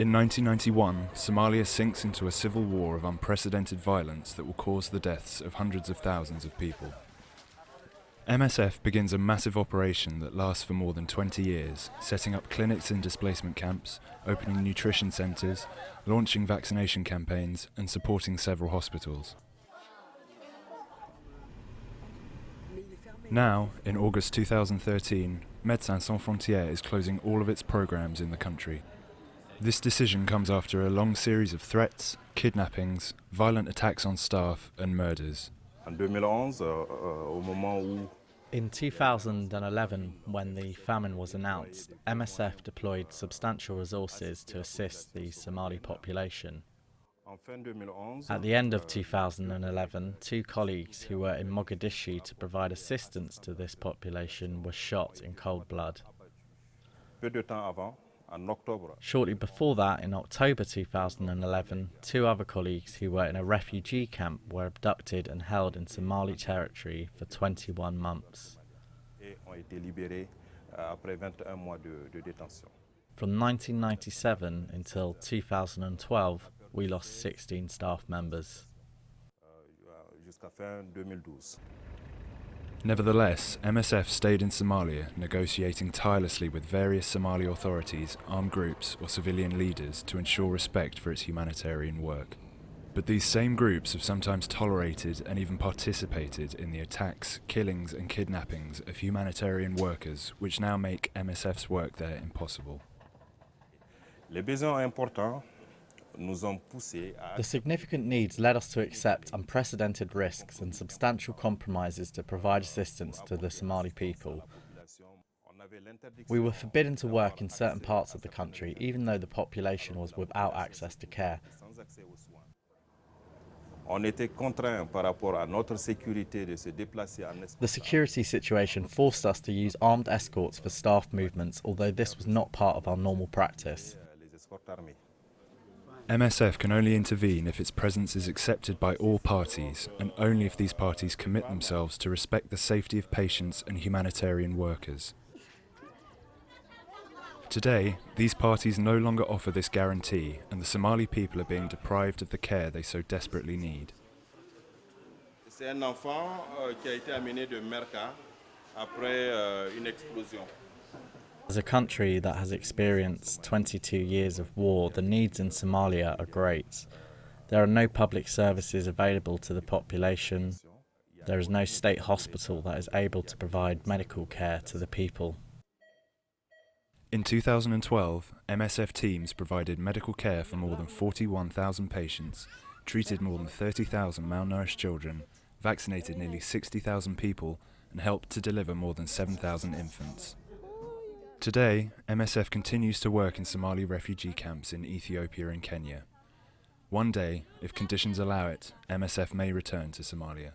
In 1991, Somalia sinks into a civil war of unprecedented violence that will cause the deaths of hundreds of thousands of people. MSF begins a massive operation that lasts for more than 20 years, setting up clinics in displacement camps, opening nutrition centres, launching vaccination campaigns and supporting several hospitals. Now, in August 2013, Médecins Sans Frontières is closing all of its programmes in the country. This decision comes after a long series of threats, kidnappings, violent attacks on staff and murders. In 2011, when the famine was announced, MSF deployed substantial resources to assist the Somali population. At the end of 2011, 2 colleagues who were in Mogadishu to provide assistance to this population were shot in cold blood. Shortly before that, in October 2011, 2 other colleagues who were in a refugee camp were abducted and held in Somali territory for 21 months. From 1997 until 2012, we lost 16 staff members. Nevertheless, MSF stayed in Somalia, negotiating tirelessly with various Somali authorities, armed groups or civilian leaders to ensure respect for its humanitarian work. But these same groups have sometimes tolerated and even participated in the attacks, killings and kidnappings of humanitarian workers, which now make MSF's work there impossible. The significant needs led us to accept unprecedented risks and substantial compromises to provide assistance to the Somali people. We were forbidden to work in certain parts of the country, even though the population was without access to care. The security situation forced us to use armed escorts for staff movements, although this was not part of our normal practice. MSF can only intervene if its presence is accepted by all parties, and only if these parties commit themselves to respect the safety of patients and humanitarian workers. Today, these parties no longer offer this guarantee, and the Somali people are being deprived of the care they so desperately need. C'est un enfant qui a été amené de Merka après une explosion. As a country that has experienced 22 years of war, the needs in Somalia are great. There are no public services available to the population. There is no state hospital that is able to provide medical care to the people. In 2012, MSF teams provided medical care for more than 41,000 patients, treated more than 30,000 malnourished children, vaccinated nearly 60,000 people, and helped to deliver more than 7,000 infants. Today, MSF continues to work in Somali refugee camps in Ethiopia and Kenya. One day, if conditions allow it, MSF may return to Somalia.